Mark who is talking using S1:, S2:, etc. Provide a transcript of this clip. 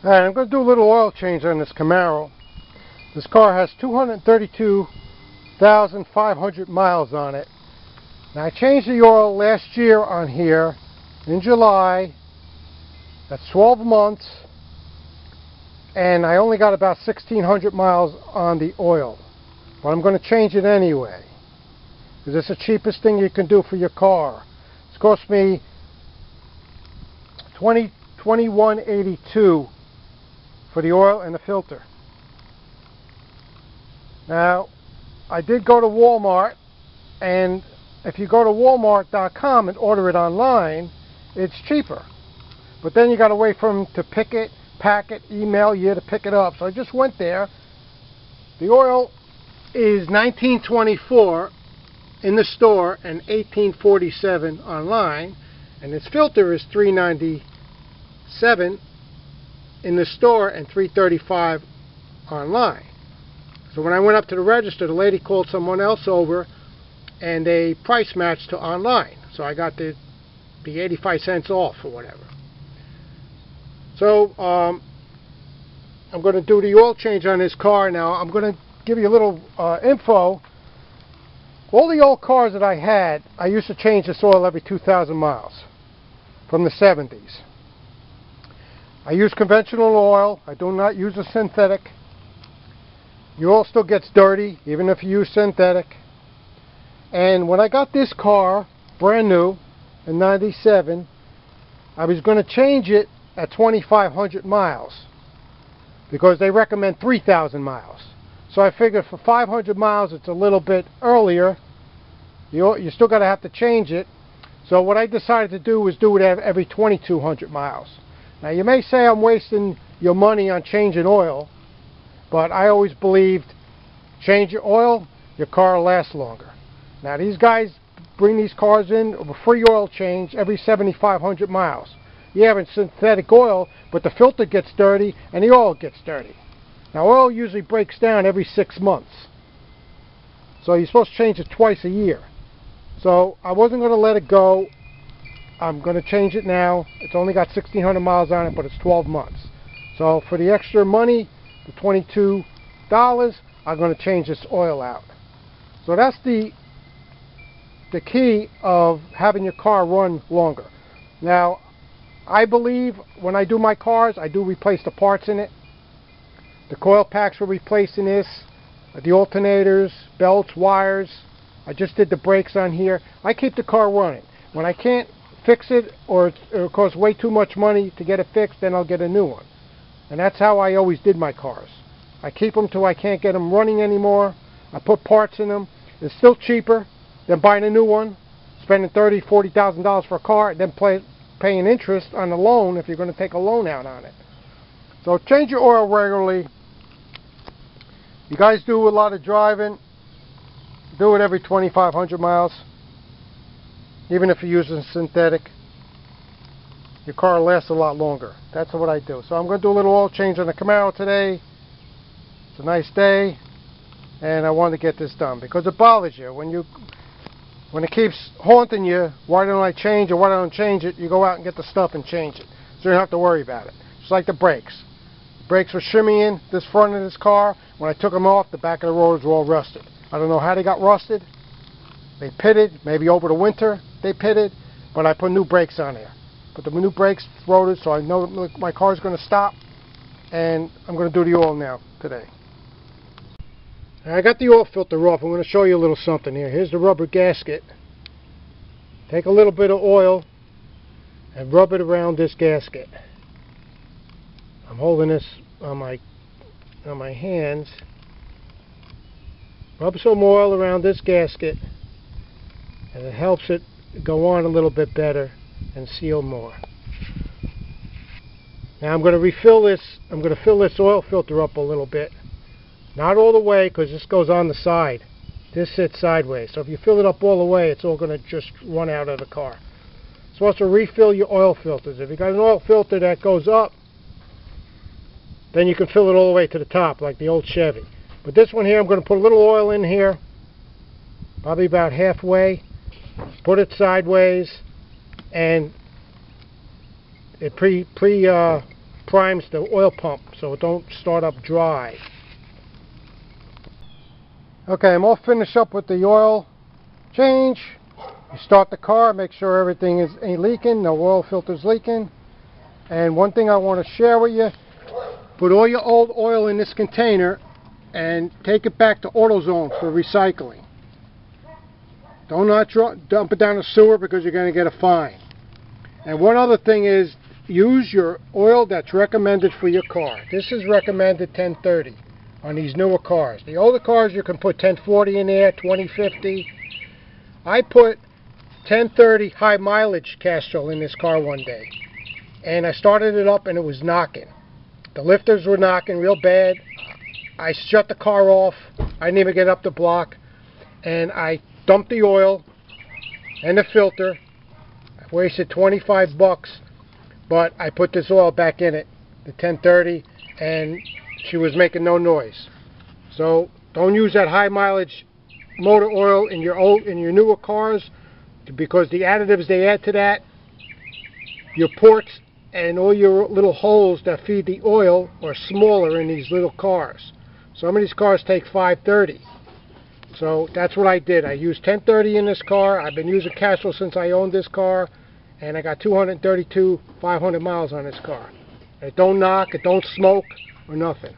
S1: Alright, I'm going to do a little oil change on this Camaro. This car has 232,500 miles on it. Now I changed the oil last year on here in July. That's 12 months. And I only got about 1,600 miles on the oil. But I'm going to change it anyway, because it's the cheapest thing you can do for your car. It's cost me $21.82 for the oil and the filter. Now, I did go to Walmart, and if you go to walmart.com and order it online, it's cheaper. But then you got to wait for them to pick it, pack it, email you to pick it up. So I just went there. The oil is $19.24 in the store and $18.47 online, and its filter is $3.97 in the store and $3.35 online. So when I went up to the register, the lady called someone else over and they price matched to online. So I got the 85 cents off or whatever. So I'm going to do the oil change on this car now. I'm going to give you a little info. All the old cars that I had, I used to change this oil every 2,000 miles from the 70s. I use conventional oil. I do not use a synthetic. Your oil still gets dirty even if you use synthetic. And when I got this car brand new in '97, I was going to change it at 2,500 miles because they recommend 3,000 miles. So I figured for 500 miles it's a little bit earlier. You still got to have to change it. So what I decided to do was do it every 2,200 miles. Now you may say I'm wasting your money on changing oil, but I always believed change your oil, your car will last longer. Now these guys bring these cars in with a free oil change every 7,500 miles. You have a synthetic oil, but the filter gets dirty and the oil gets dirty. Now oil usually breaks down every 6 months. So you're supposed to change it twice a year. So I wasn't going to let it go. I'm going to change it now. It's only got 1,600 miles on it, but it's 12 months. So for the extra money, the $22, I'm going to change this oil out. So that's the key of having your car run longer. Now, I believe when I do my cars, I do replace the parts in it. The coil packs were replaced in this, the alternators, belts, wires. I just did the brakes on here. I keep the car running. When I can't fix it or it costs way too much money to get it fixed, then I'll get a new one. And that's how I always did my cars. I keep them till I can't get them running anymore. I put parts in them. It's still cheaper than buying a new one, spending $30,000, $40,000 for a car, and then paying interest on the loan if you're going to take a loan out on it. So change your oil regularly. You guys do a lot of driving. Do it every 2,500 miles. Even if you're using synthetic, your car lasts a lot longer. That's what I do. So I'm going to do a little oil change on the Camaro today. It's a nice day, and I wanted to get this done because it bothers you when it keeps haunting you. Why don't I change it? Why don't I change it? You go out and get the stuff and change it, so you don't have to worry about it. Just like the brakes. The brakes were shimmying this front of this car. When I took them off, the back of the rotors were all rusted. I don't know how they got rusted. They pitted, maybe over the winter they pitted, but I put new brakes on there. Put the new brakes, rotors, so I know my car's going to stop, and I'm going to do the oil now today. I got the oil filter off. I'm going to show you a little something here. Here's the rubber gasket. Take a little bit of oil and rub it around this gasket. I'm holding this on my hands. Rub some oil around this gasket, and it helps it go on a little bit better and seal more. Now I'm going to refill this. I'm going to fill this oil filter up a little bit. Not all the way, because this goes on the side. This sits sideways. So if you fill it up all the way, it's all going to just run out of the car. You're supposed to refill your oil filters. If you got an oil filter that goes up, then you can fill it all the way to the top, like the old Chevy. But this one here, I'm going to put a little oil in here, probably about halfway. Put it sideways, and it pre-pressed primes the oil pump so it don't start up dry. Okay, I'm all finished up with the oil change. You start the car, make sure everything ain't leaking, no oil filter's leaking. And one thing I want to share with you, put all your old oil in this container and take it back to AutoZone for recycling. Don't not dump it down the sewer because you're going to get a fine. And one other thing is, use your oil that's recommended for your car. This is recommended 1030 on these newer cars. The older cars you can put 1040 in there, 2050. I put 1030 high mileage Castrol in this car one day. And I started it up and it was knocking. The lifters were knocking real bad. I shut the car off. I didn't even get up the block. And I dumped the oil and the filter. I wasted 25 bucks. But I put this oil back in it, the 1030, and she was making no noise. So don't use that high mileage motor oil in your newer cars, because the additives they add to that, your ports and all your little holes that feed the oil are smaller in these little cars. Some of these cars take 530. So that's what I did. I used 1030 in this car. I've been using Castrol since I owned this car. And I got 232 500 miles on this car. It don't knock, it don't smoke, or nothing.